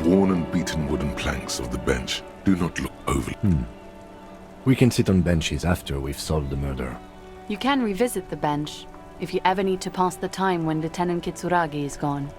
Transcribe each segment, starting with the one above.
worn and beaten wooden planks of the bench do not look overly... We can sit on benches after we've solved the murder. You can revisit the bench if you ever need to pass the time when Lieutenant Kitsuragi is gone.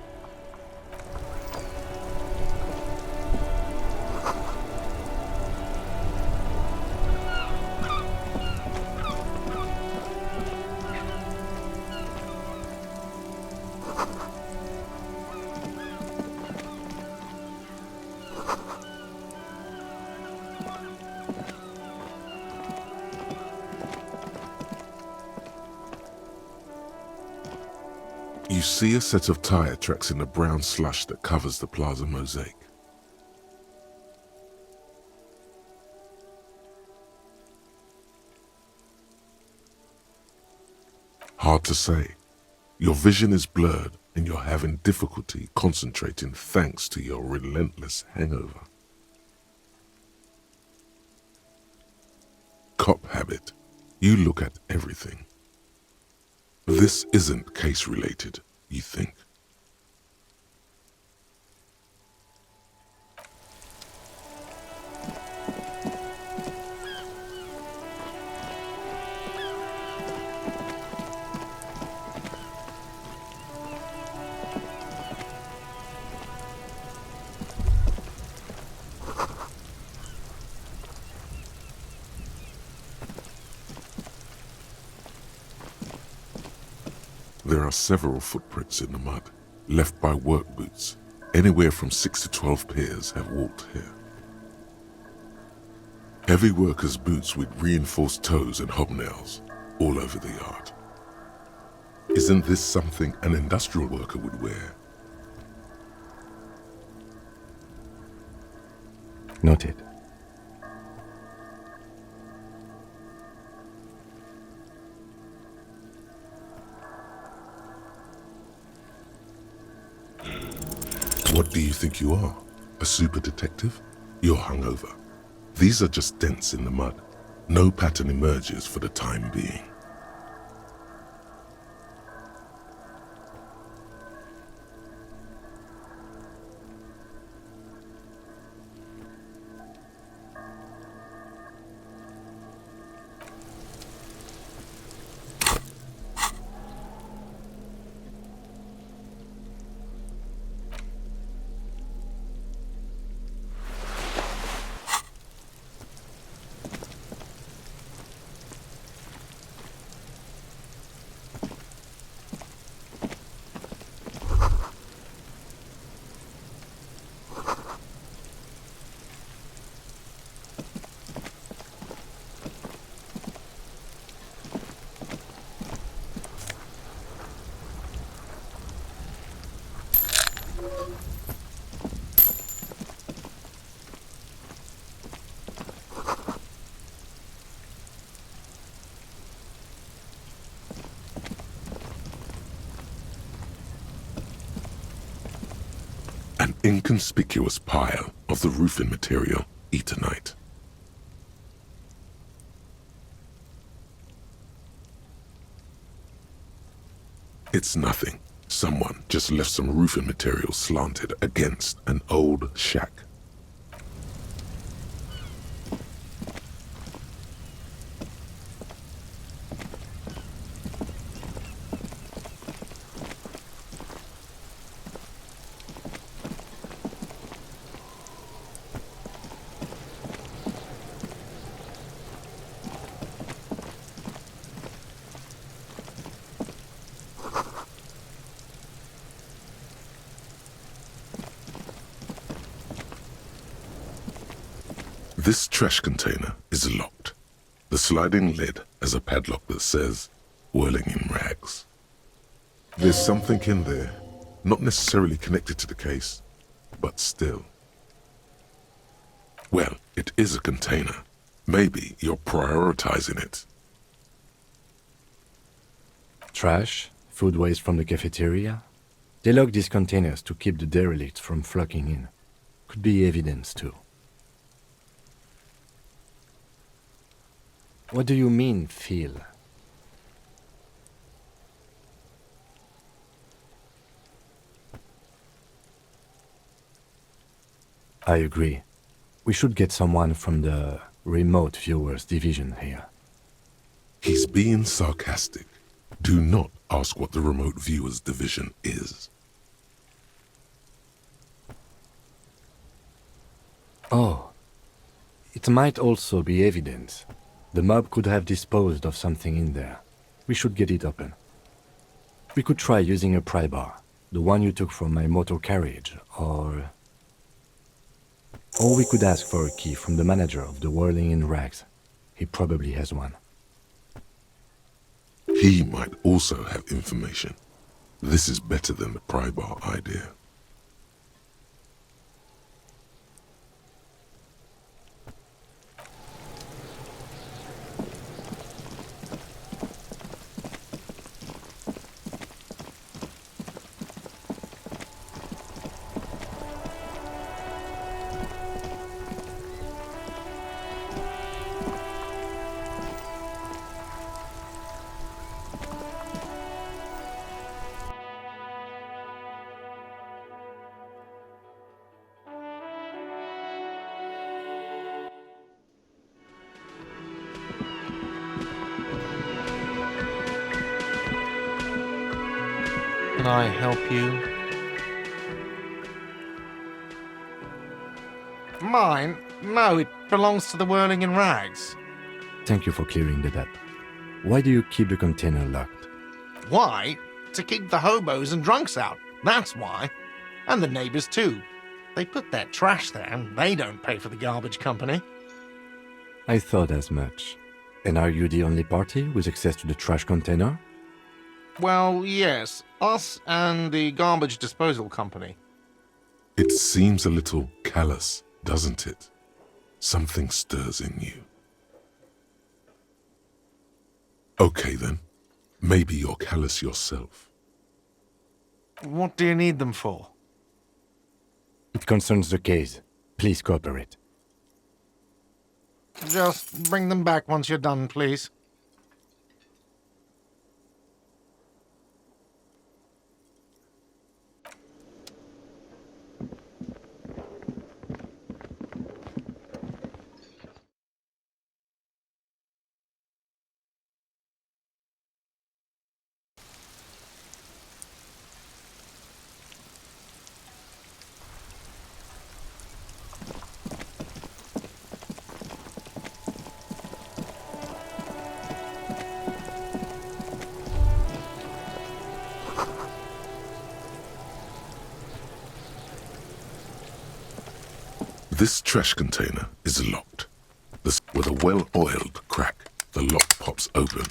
You see a set of tire tracks in the brown slush that covers the plaza mosaic. Hard to say. Your vision is blurred and you're having difficulty concentrating thanks to your relentless hangover. Cop habit. You look at everything. This isn't case-related, you think. There are several footprints in the mud, left by work boots. Anywhere from 6 to 12 pairs have walked here. Heavy workers' boots with reinforced toes and hobnails all over the yard. Isn't this something an industrial worker would wear? Noted. What do you think you are? A super detective? You're hungover. These are just dents in the mud. No pattern emerges for the time being. An inconspicuous pile of the roofing material, eternite. It's nothing. Someone just left some roofing material slanted against an old shack. This trash container is locked. The sliding lid has a padlock that says, "Whirling in rags." There's something in there, not necessarily connected to the case, but still. Well, it is a container. Maybe you're prioritizing it. Trash, food waste from the cafeteria. They lock these containers to keep the derelicts from flocking in. Could be evidence too. What do you mean, feel? I agree. We should get someone from the remote viewers division here. He's being sarcastic. Do not ask what the remote viewers division is. Oh. It might also be evidence. The mob could have disposed of something in there. We should get it open. We could try using a pry bar, the one you took from my motor carriage, or we could ask for a key from the manager of the Whirling in Rags. He probably has one. He might also have information. This is better than the pry bar idea. Can I help you? Mine? No, it belongs to the Whirling in Rags. Thank you for clearing that up. Why do you keep the container locked? Why? To keep the hobos and drunks out. That's why. And the neighbors too. They put their trash there and they don't pay for the garbage company. I thought as much. And are you the only party with access to the trash container? Well, yes. Us and the garbage disposal company. It seems a little callous, doesn't it? Something stirs in you. Okay then. Maybe you're callous yourself. What do you need them for? It concerns the case. Please cooperate. Just bring them back once you're done, please. This trash container is locked. With a well-oiled crack, the lock pops open.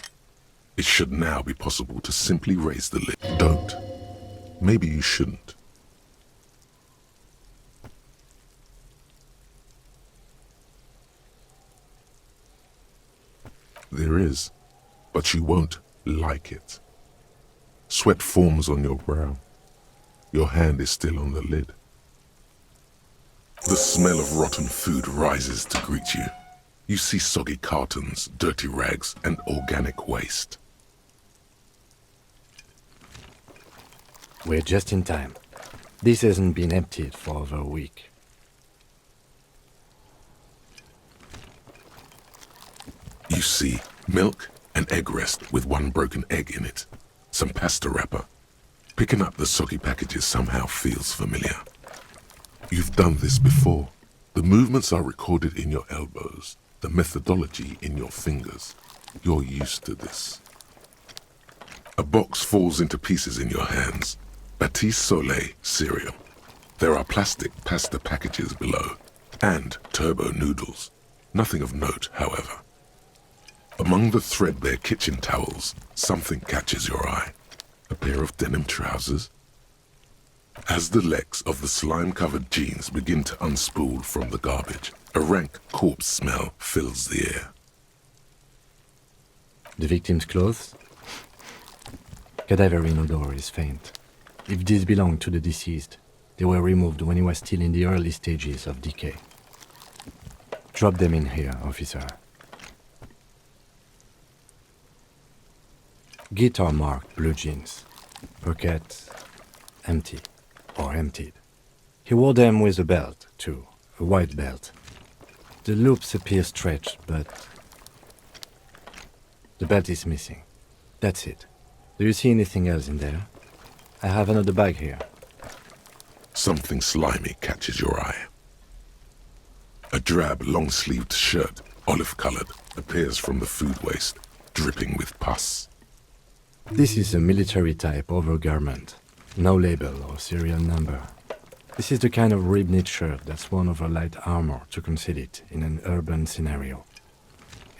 It should now be possible to simply raise the lid. Don't. Maybe you shouldn't. There is, but you won't like it. Sweat forms on your brow. Your hand is still on the lid. The smell of rotten food rises to greet you. You see soggy cartons, dirty rags, and organic waste. We're just in time. This hasn't been emptied for over a week. You see milk and egg rest with one broken egg in it. Some pasta wrapper. Picking up the soggy packages somehow feels familiar. You've done this before. The movements are recorded in your elbows, the methodology in your fingers. You're used to this. A box falls into pieces in your hands. Batiste Soleil cereal. There are plastic pasta packages below, and turbo noodles. Nothing of note, however. Among the threadbare kitchen towels, something catches your eye. A pair of denim trousers. As the legs of the slime-covered jeans begin to unspool from the garbage, a rank corpse smell fills the air. The victim's clothes? Cadaverine odor is faint. If these belong to the deceased, they were removed when he was still in the early stages of decay. Drop them in here, officer. Guitar marked blue jeans. Pockets empty or emptied. He wore them with a belt, too, a white belt. The loops appear stretched, but the belt is missing. That's it. Do you see anything else in there? I have another bag here. Something slimy catches your eye. A drab, long-sleeved shirt, olive-colored, appears from the food waste, dripping with pus. This is a military-type overgarment. No label or serial number. This is the kind of rib-knit shirt that's worn over light armor to conceal it in an urban scenario.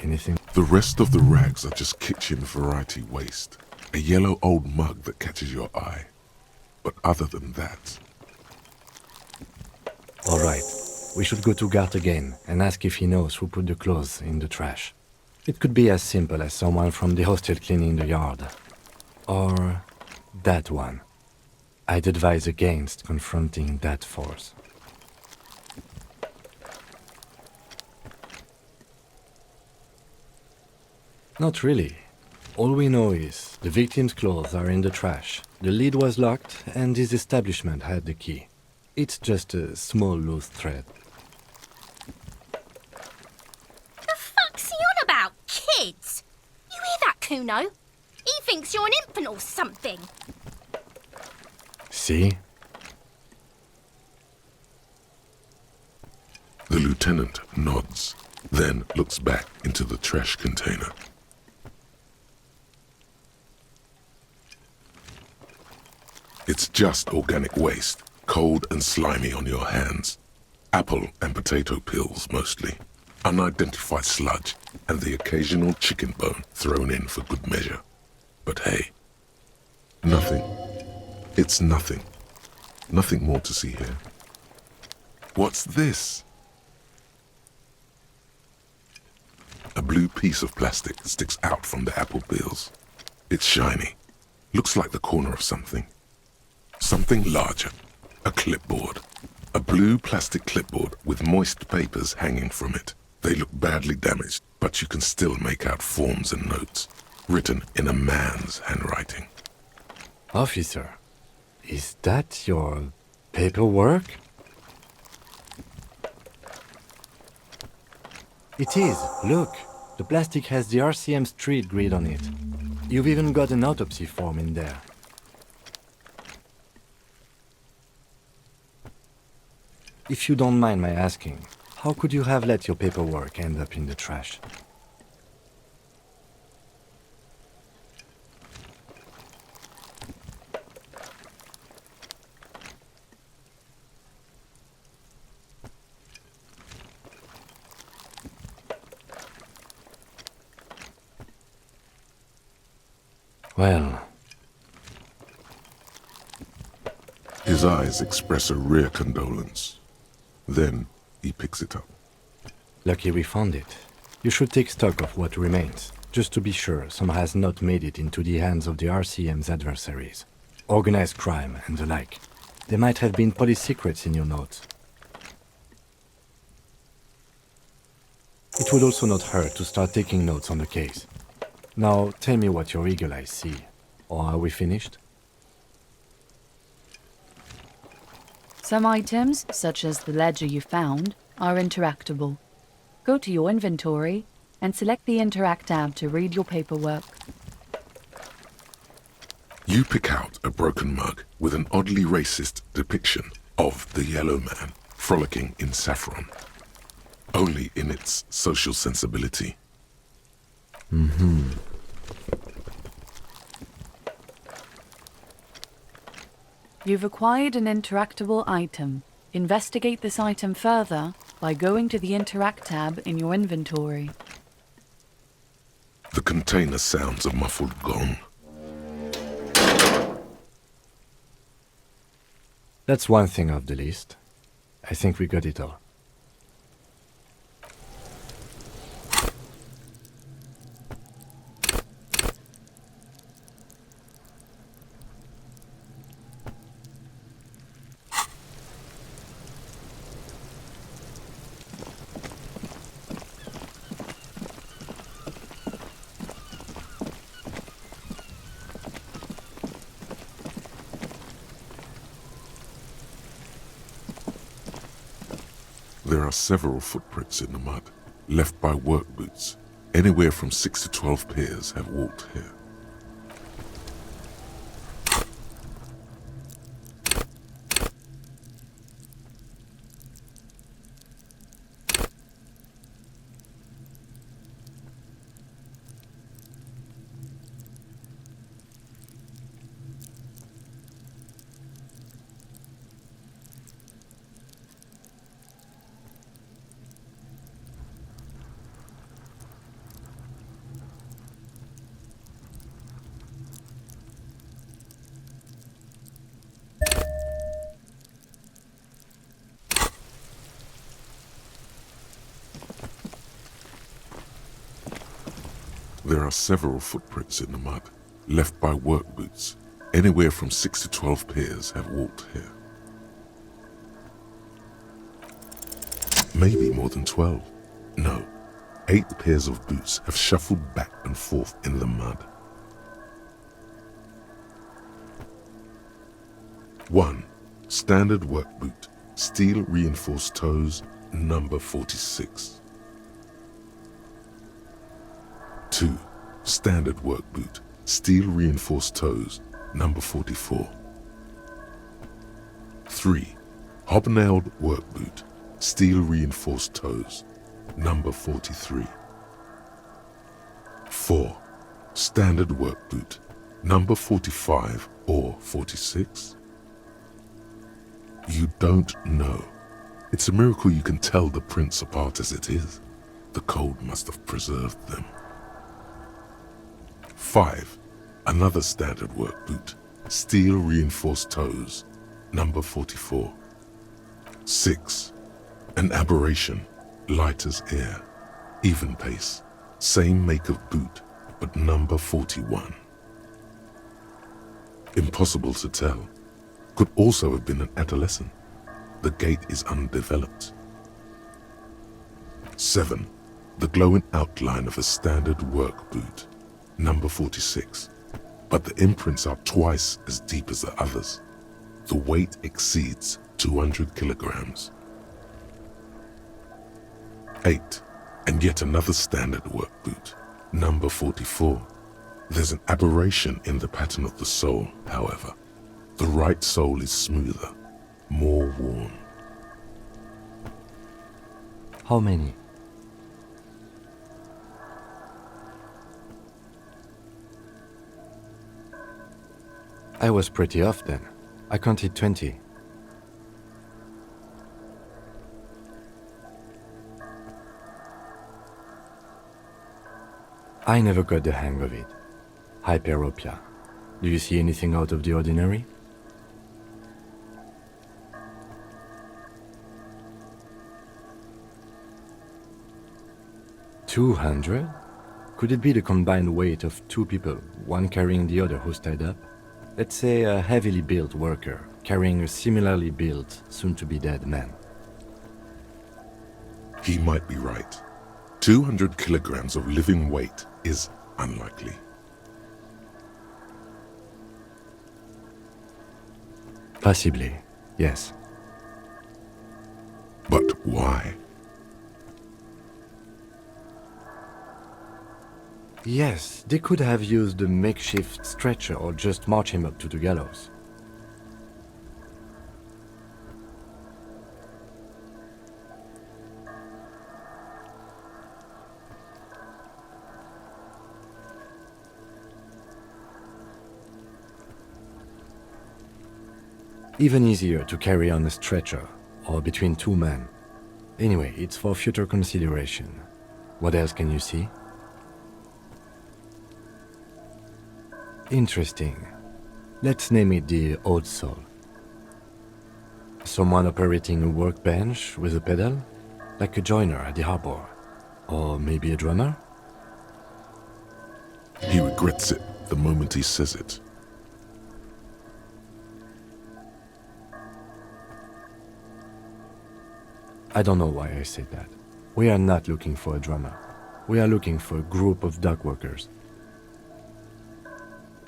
Anything? The rest of the rags are just kitchen variety waste. A yellow old mug that catches your eye. But other than that... All right. We should go to Gart again and ask if he knows who put the clothes in the trash. It could be as simple as someone from the hostel cleaning the yard. Or that one. I'd advise against confronting that force. Not really. All we know is the victim's clothes are in the trash, the lid was locked, and his establishment had the key. It's just a small loose thread. The fuck's he on about, kids? You hear that, Kuno? He thinks you're an infant or something. See? The lieutenant nods, then looks back into the trash container. It's just organic waste, cold and slimy on your hands. Apple and potato peels, mostly. Unidentified sludge, and the occasional chicken bone thrown in for good measure. But hey, nothing. It's nothing. Nothing more to see here. What's this? A blue piece of plastic sticks out from the apple peels. It's shiny. Looks like the corner of something. Something larger. A clipboard. A blue plastic clipboard with moist papers hanging from it. They look badly damaged, but you can still make out forms and notes, written in a man's handwriting. Officer, is that your paperwork? It is. Look, the plastic has the RCM street grid on it. You've even got an autopsy form in there. If you don't mind my asking, how could you have let your paperwork end up in the trash? Well, His eyes express a rare condolence. Then he picks it up. lucky we found it. You should take stock of what remains, just to be sure some has not made it into the hands of the RCM's adversaries. Organized crime and the like. There might have been police secrets in your notes. It would also not hurt to start taking notes on the case. Now, tell me what your eagle eyes see. Or are we finished? Some items, such as the ledger you found, are interactable. Go to your inventory and select the Interact tab to read your paperwork. You pick out a broken mug with an oddly racist depiction of the yellow man frolicking in saffron. Only in its social sensibility. You've acquired an interactable item. Investigate this item further by going to the Interact tab in your inventory. The container sounds a muffled gong. That's one thing off the list. I think we got it all. There are several footprints in the mud, left by work boots. Anywhere from 6 to 12 pairs have walked here. There are several footprints in the mud, left by work boots. Anywhere from 6 to 12 pairs have walked here. Maybe more than 12. No, 8 pairs of boots have shuffled back and forth in the mud. 1. Standard work boot, steel reinforced toes, number 46. 2. Standard work boot, steel reinforced toes, number 44. 3. Hobnailed work boot, steel reinforced toes, number 43. 4. Standard work boot, number 45 or 46. You don't know. It's a miracle you can tell the prints apart as it is. The cold must have preserved them. 5. Another standard work boot, steel reinforced toes, number 44. 6. An aberration, light as air, even pace, same make of boot, but number 41. Impossible to tell. Could also have been an adolescent. The gait is undeveloped. 7. The glowing outline of a standard work boot, number 46, but the imprints are twice as deep as the others. The weight exceeds 200 kilograms. 8. And yet another standard work boot, number 44. There's an aberration in the pattern of the sole, however. The right sole is smoother, more worn. How many? I was pretty off then. I counted 20. I never got the hang of it. Hyperopia. Do you see anything out of the ordinary? $200? Could it be the combined weight of 2 people, one carrying the other who's tied up? Let's say a heavily built worker carrying a similarly built, soon-to-be-dead man. He might be right. 200 kilograms of living weight is unlikely. Possibly, yes. But why? Yes, they could have used a makeshift stretcher or just march him up to the gallows. Even easier to carry on a stretcher or between 2 men. Anyway, it's for future consideration. What else can you see? Interesting. Let's name it the old soul. Someone operating a workbench with a pedal, like a joiner at the harbor. Or maybe a drummer? He regrets it the moment he says it. I don't know why I said that. We are not looking for a drummer. We are looking for a group of dock workers.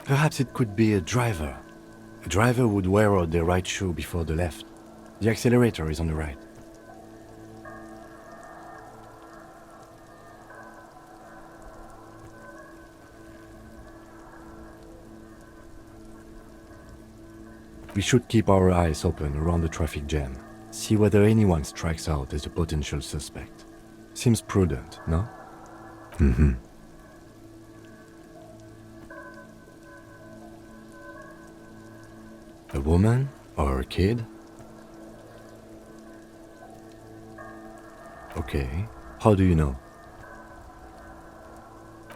Perhaps it could be a driver. A driver would wear out their right shoe before the left. The accelerator is on the right. We should keep our eyes open around the traffic jam. See whether anyone strikes out as a potential suspect. Seems prudent, no? Mm-hmm. A woman or a kid? Okay. How do you know?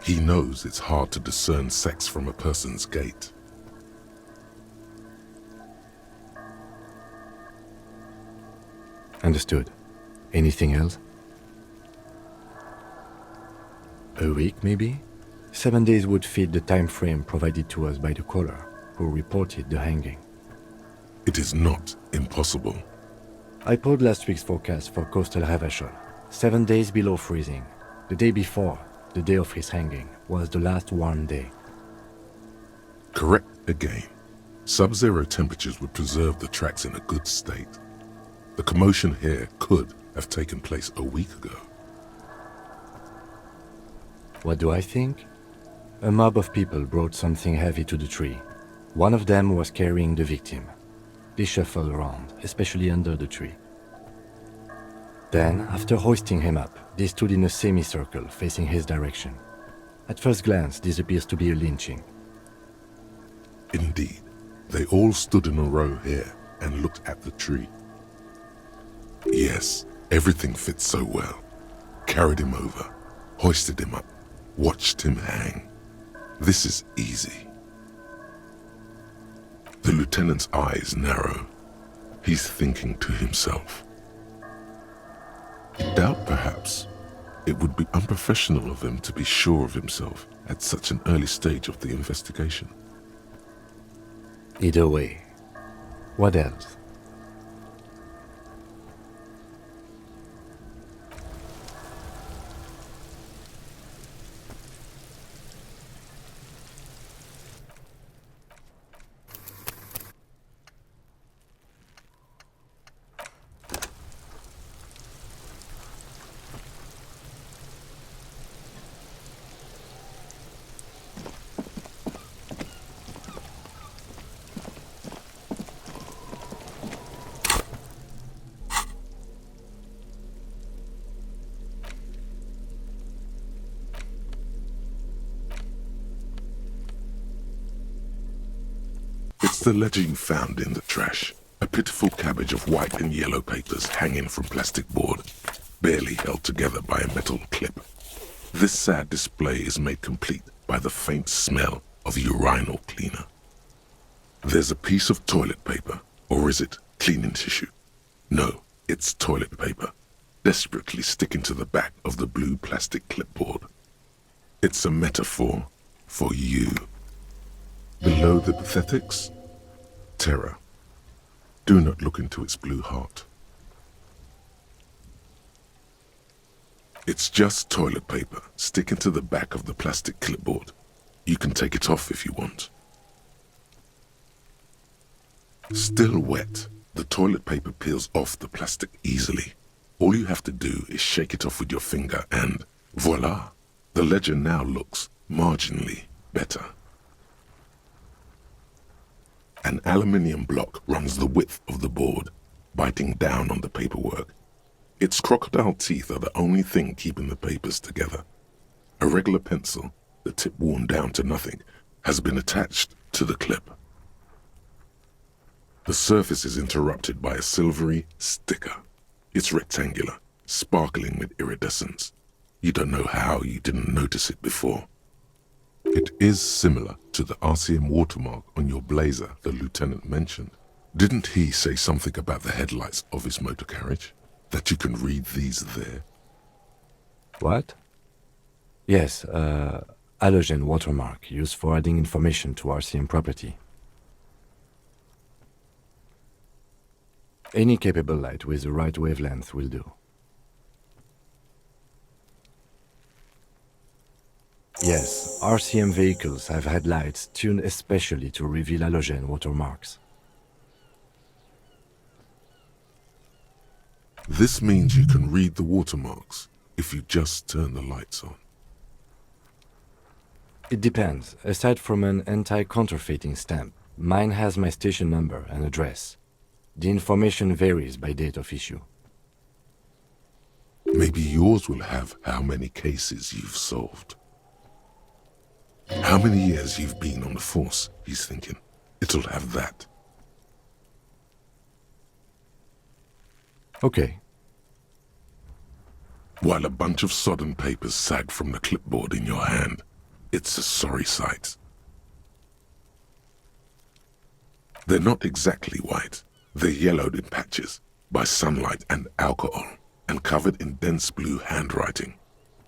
He knows it's hard to discern sex from a person's gait. Understood. Anything else? A week, maybe? 7 days would fit the time frame provided to us by the caller, who reported the hanging. It is not impossible. I pulled last week's forecast for coastal Havashol. 7 days below freezing. The day before, the day of his hanging, was the last warm day. Correct again. Sub-zero temperatures would preserve the tracks in a good state. The commotion here could have taken place a week ago. What do I think? A mob of people brought something heavy to the tree. One of them was carrying the victim. They shuffled around, especially under the tree. Then, after hoisting him up, they stood in a semicircle facing his direction. At first glance, this appears to be a lynching. Indeed, they all stood in a row here and looked at the tree. Yes, everything fits so well. Carried him over, hoisted him up, watched him hang. This is easy. The lieutenant's eyes narrow. He's thinking to himself. I doubt, perhaps, it would be unprofessional of him to be sure of himself at such an early stage of the investigation. Either way. What else? It's the ledger you found in the trash. A pitiful cabbage of white and yellow papers hanging from plastic board, barely held together by a metal clip. This sad display is made complete by the faint smell of urinal cleaner. There's a piece of toilet paper, or is it cleaning tissue? No, it's toilet paper, desperately sticking to the back of the blue plastic clipboard. It's a metaphor for you. Below the pathetics, terror. Do not look into its blue heart. It's just toilet paper sticking to the back of the plastic clipboard. You can take it off if you want. Still wet, the toilet paper peels off the plastic easily. All you have to do is shake it off with your finger and voila! The ledger now looks marginally better. An aluminium block runs the width of the board, biting down on the paperwork. Its crocodile teeth are the only thing keeping the papers together. A regular pencil, the tip worn down to nothing, has been attached to the clip. The surface is interrupted by a silvery sticker. It's rectangular, sparkling with iridescence. You don't know how you didn't notice it before. It is similar to the RCM watermark on your blazer the lieutenant mentioned. Didn't he say something about the headlights of his motor carriage? That you can read these there? What? Yes, halogen watermark used for adding information to RCM property. Any capable light with the right wavelength will do. Yes, RCM vehicles have headlights tuned especially to reveal halogen watermarks. This means you can read the watermarks if you just turn the lights on. It depends. Aside from an anti-counterfeiting stamp, Mine has my station number and address. The information varies by date of issue. Maybe yours will have how many cases you've solved. How many years you've been on the force, he's thinking. It'll have that. Okay. While a bunch of sodden papers sag from the clipboard in your hand, it's a sorry sight. They're not exactly white. They're yellowed in patches by sunlight and alcohol, and covered in dense blue handwriting.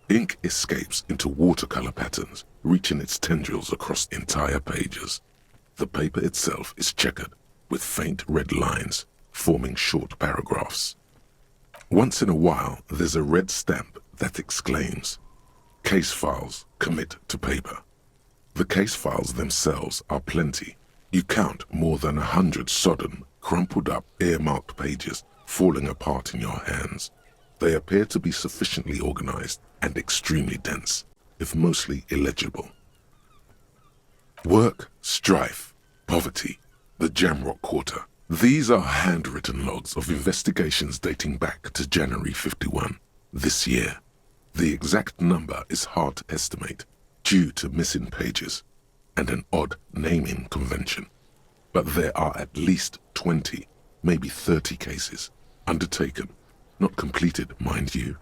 Ink escapes into watercolor patterns, reaching its tendrils across entire pages. The paper itself is checkered, with faint red lines, forming short paragraphs. Once in a while, there's a red stamp that exclaims, "Case files, commit to paper." The case files themselves are plenty. You count more than 100 sodden, crumpled up, earmarked pages falling apart in your hands. They appear to be sufficiently organized and extremely dense, if mostly illegible. Work, strife, poverty, the Jamrock Quarter. These are handwritten logs of investigations dating back to January 51, this year. The exact number is hard to estimate due to missing pages and an odd naming convention. But there are at least 20, maybe 30 cases undertaken, not completed, mind you.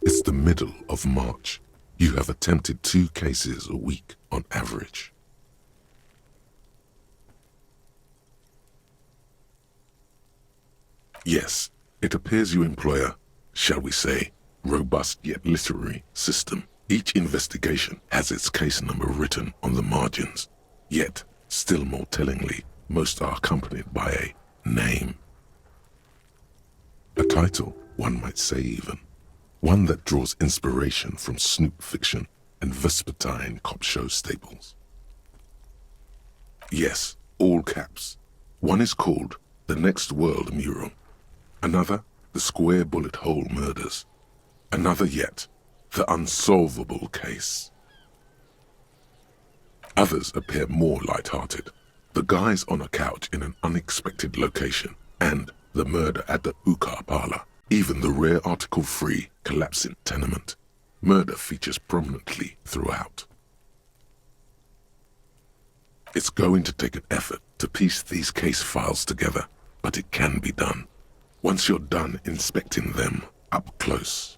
It's the middle of March. You have attempted 2 cases a week on average. Yes, it appears you employ a, shall we say, robust yet literary system. Each investigation has its case number written on the margins. Yet, still more tellingly, most are accompanied by a name. A title, one might say even. One that draws inspiration from snoop fiction and vespertine cop show staples. Yes, all caps. One is called The Next World Mural. Another, The Square Bullet Hole Murders. Another yet, The Unsolvable Case. Others appear more light-hearted. The guys on a couch in an unexpected location, and the murder at the hookah parlor. Even the rare article-free collapsing tenement. Murder features prominently throughout. It's going to take an effort to piece these case files together, but it can be done. Once you're done inspecting them up close.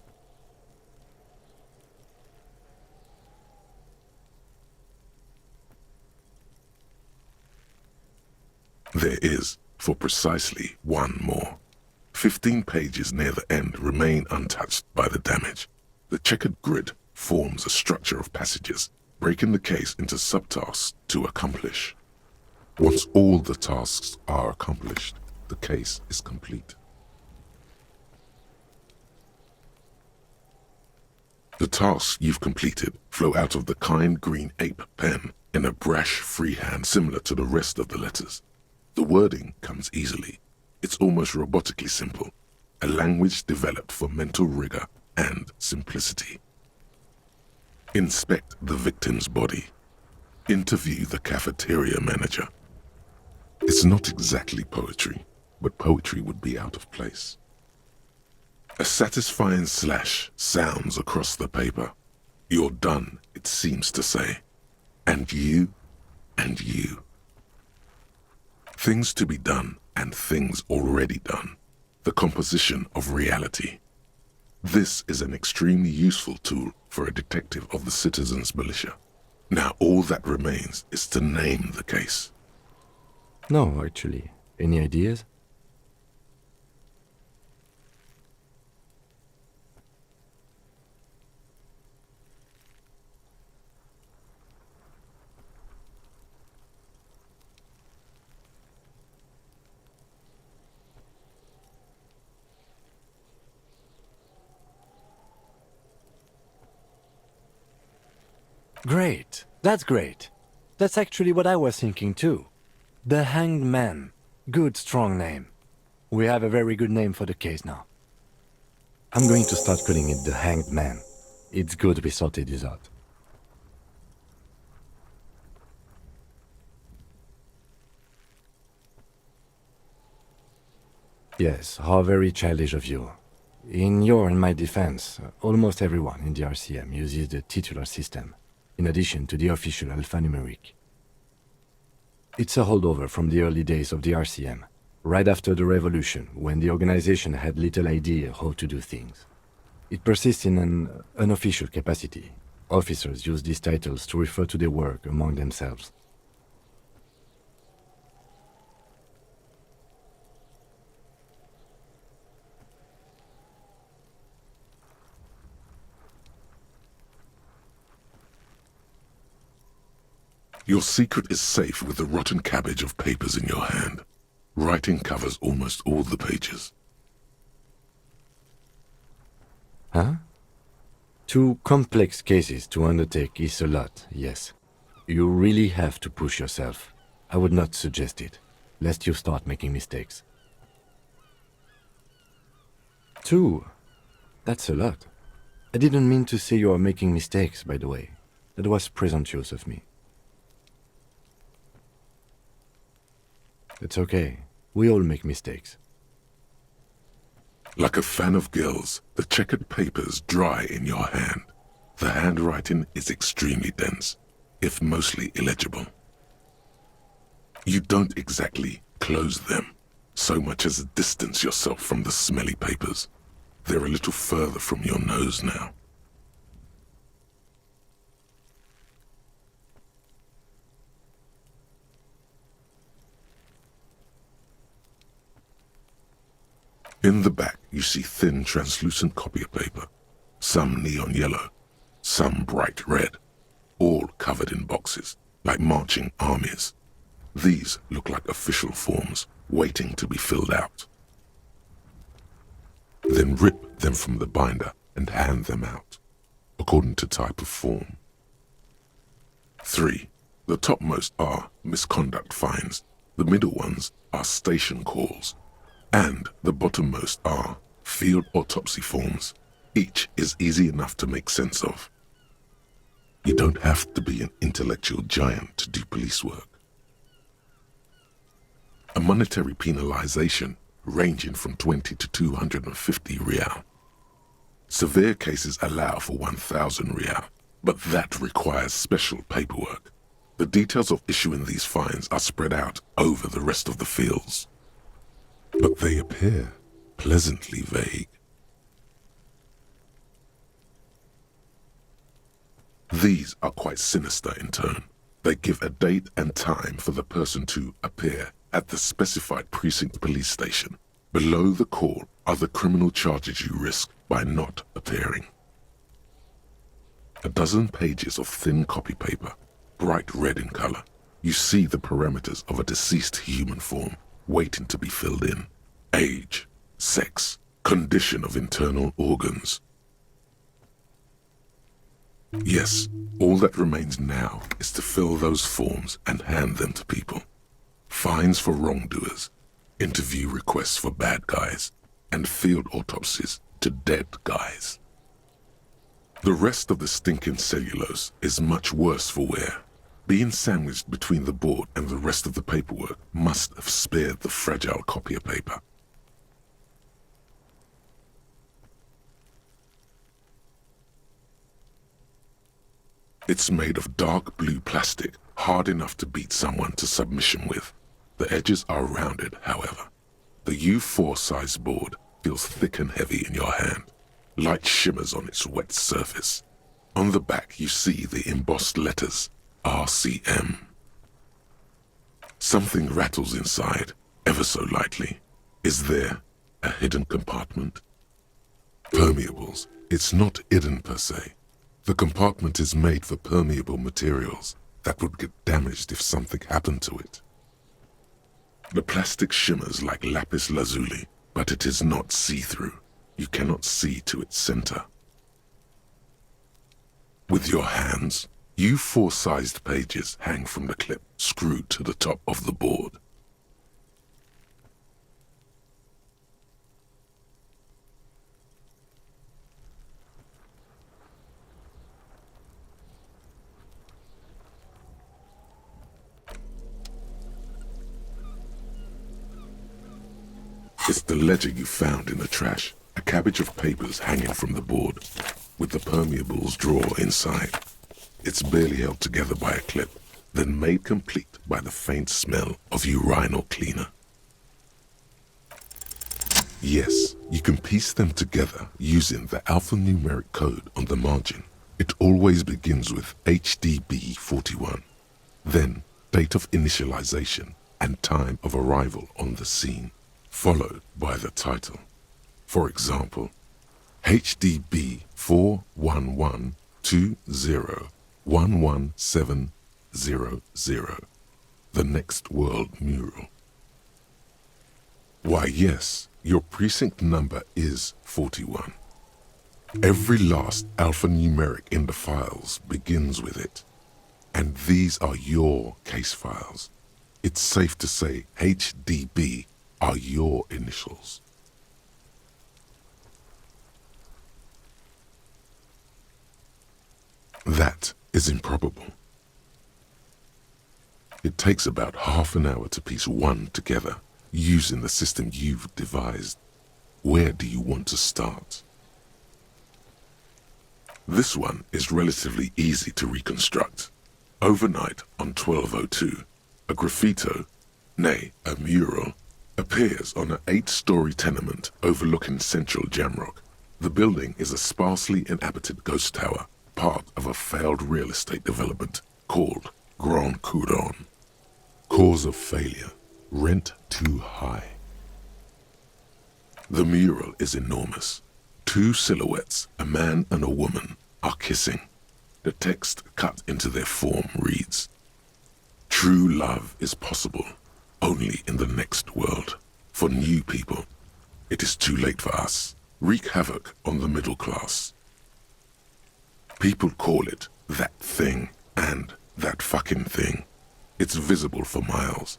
There is, for precisely one more. 15 pages near the end remain untouched by the damage. The checkered grid forms a structure of passages, breaking the case into subtasks to accomplish. Once all the tasks are accomplished, the case is complete. The tasks you've completed flow out of the kind green ape pen in a brash freehand similar to the rest of the letters. The wording comes easily. It's almost robotically simple, a language developed for mental rigor and simplicity. Inspect the victim's body. Interview the cafeteria manager. It's not exactly poetry, but poetry would be out of place. A satisfying slash sounds across the paper. You're done, it seems to say. And you, and you. Things to be done and things already done. The composition of reality. This is an extremely useful tool for a detective of the citizens' militia. Now all that remains is to name the case. No, actually. Any ideas? Great. That's great. That's actually what I was thinking too. The Hanged Man. Good, strong name. We have a very good name for the case now. I'm going to start calling it the Hanged Man. It's good we sorted this out. Yes, how very childish of you. In your and my defense, almost everyone in the RCM uses the titular system, in addition to the official alphanumeric. It's a holdover from the early days of the RCM, right after the revolution, when the organization had little idea how to do things. It persists in an unofficial capacity. Officers use these titles to refer to their work among themselves. Your secret is safe with the rotten cabbage of papers in your hand. Writing covers almost all the pages. Huh? 2 complex cases to undertake is a lot, yes. You really have to push yourself. I would not suggest it, lest you start making mistakes. 2? That's a lot. I didn't mean to say you are making mistakes, by the way. That was presumptuous of me. It's okay. We all make mistakes. Like a fan of gills, the checkered papers dry in your hand. The handwriting is extremely dense, if mostly illegible. You don't exactly close them, so much as distance yourself from the smelly papers. They're a little further from your nose now. In the back, you see thin, translucent copier paper, some neon yellow, some bright red, all covered in boxes, like marching armies. These look like official forms, waiting to be filled out. Then rip them from the binder and hand them out, according to type of form. 3. The topmost are misconduct fines, the middle ones are station calls, and the bottommost are field autopsy forms. Each is easy enough to make sense of. You don't have to be an intellectual giant to do police work. A monetary penalization ranging from 20 to 250 real. Severe cases allow for 1,000 real, but that requires special paperwork. The details of issuing these fines are spread out over the rest of the fields. But they appear pleasantly vague. These are quite sinister in tone. They give a date and time for the person to appear at the specified precinct police station. Below the call are the criminal charges you risk by not appearing. A dozen pages of thin copy paper, bright red in color. You see the parameters of a deceased human form waiting to be filled in. Age, sex, condition of internal organs. Yes, all that remains now is to fill those forms and hand them to people. Fines for wrongdoers, interview requests for bad guys, and field autopsies to dead guys. The rest of the stinking cellulose is much worse for wear. Being sandwiched between the board and the rest of the paperwork must have spared the fragile copier paper. It's made of dark blue plastic, hard enough to beat someone to submission with. The edges are rounded, however. The U4 size board feels thick and heavy in your hand. Light shimmers on its wet surface. On the back you see the embossed letters, RCM. Something rattles inside, ever so lightly. Is there a hidden compartment? Permeables. It's not hidden per se. The compartment is made for permeable materials that would get damaged if something happened to it. The plastic shimmers like lapis lazuli, but it is not see-through. You cannot see to its center. With your hands, U4-sized pages hang from the clip screwed to the top of the board. It's the ledger you found in the trash, a cabbage of papers hanging from the board, with the permeables drawer inside. It's barely held together by a clip, then made complete by the faint smell of urinal cleaner. Yes, you can piece them together using the alphanumeric code on the margin. It always begins with HDB41, then date of initialization and time of arrival on the scene, followed by the title. For example, HDB 41120111700, the Next World Mural. Why yes, your precinct number is 41. Every last alphanumeric in the files begins with it, and these are your case files. It's safe to say HDB are your initials. That is improbable. It takes about half an hour to piece one together using the system you've devised. Where do you want to start? This one is relatively easy to reconstruct. Overnight on 1202, a graffito, nay, a mural, appears on an 8-story tenement overlooking central Jamrock. The building is a sparsely inhabited ghost tower, part of a failed real estate development called Grand Couronne. Cause of failure, rent too high. The mural is enormous. 2 silhouettes, a man and a woman, are kissing. The text cut into their form reads, "True love is possible only in the next world. For new people, it is too late for us. Wreak havoc on the middle class." People call it that thing and that fucking thing. It's visible for miles.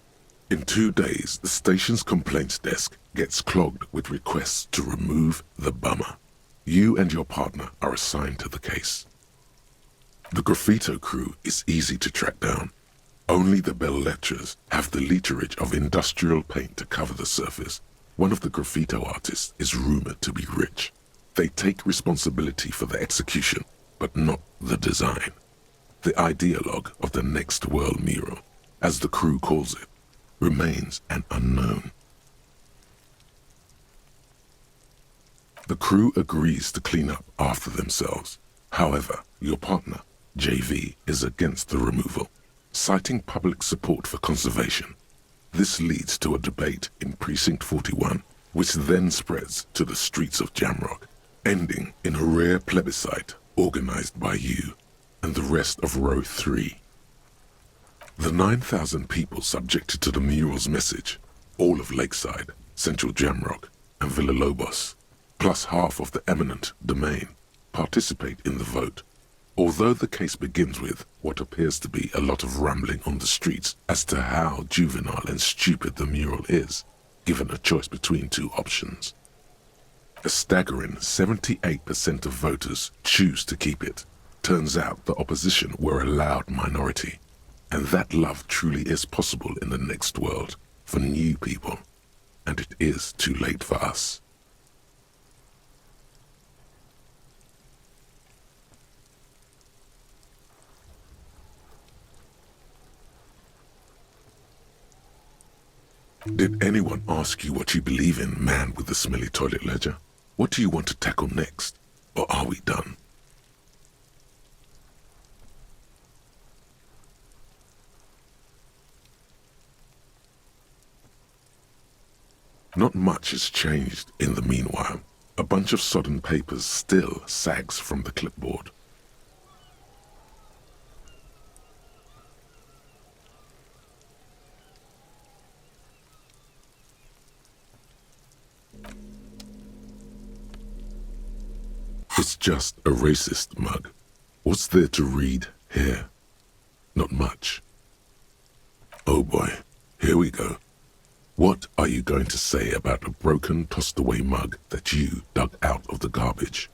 In 2 days, the station's complaints desk gets clogged with requests to remove the bummer. You and your partner are assigned to the case. The graffito crew is easy to track down. Only the bell lectures have the literage of industrial paint to cover the surface. One of the graffito artists is rumored to be rich. They take responsibility for the execution, but not the design. The ideologue of the Next World Mural, as the crew calls it, remains an unknown. The crew agrees to clean up after themselves. However, your partner, JV, is against the removal, citing public support for conservation. This leads to a debate in Precinct 41, which then spreads to the streets of Jamrock, ending in a rare plebiscite organized by you and the rest of Row 3. The 9,000 people subjected to the mural's message, all of Lakeside, Central Jamrock, and Villalobos, plus half of the eminent domain, participate in the vote. Although the case begins with what appears to be a lot of rambling on the streets as to how juvenile and stupid the mural is, given a choice between 2 options. A staggering 78% of voters choose to keep it. Turns out the opposition were a loud minority, and that love truly is possible in the next world for new people, and it is too late for us. Did anyone ask you what you believe in, man with the smelly toilet ledger? What do you want to tackle next? Or are we done? Not much has changed in the meanwhile. A bunch of sodden papers still sags from the clipboard. It's just a racist mug. What's there to read here? Not much. Oh boy, here we go. What are you going to say about a broken, tossed-away mug that you dug out of the garbage?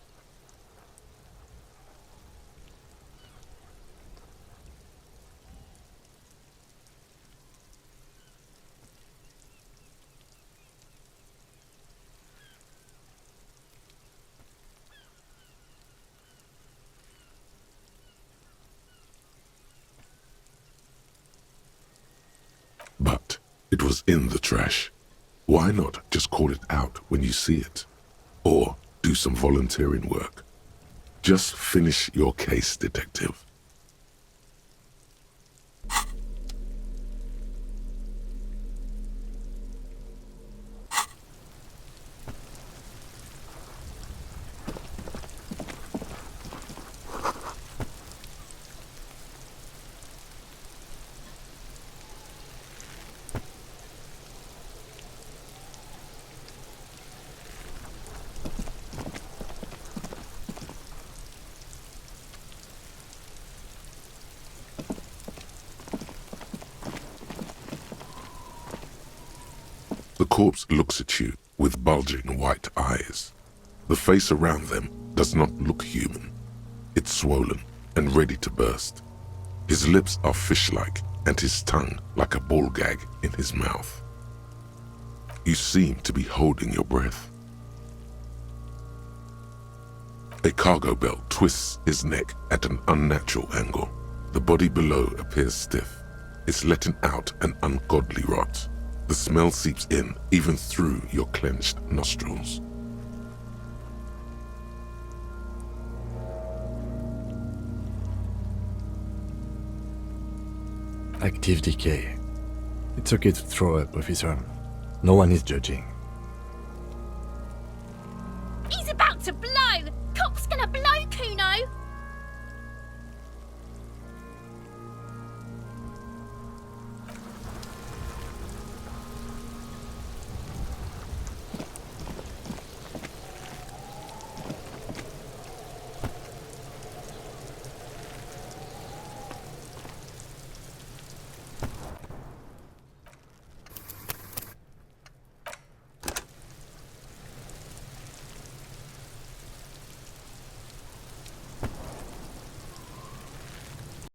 was in the trash. Why not just call it out when you see it? Or do some volunteering work. Just finish your case, detective. The corpse looks at you with bulging white eyes. The face around them does not look human. It's swollen and ready to burst. His lips are fish-like and his tongue like a ball gag in his mouth. You seem to be holding your breath. A cargo belt twists his neck at an unnatural angle. The body below appears stiff. It's letting out an ungodly rot. The smell seeps in even through your clenched nostrils. Active decay. It's okay to throw up, officer. No one is judging. He's about to blow! Cop's gonna blow, Kuno!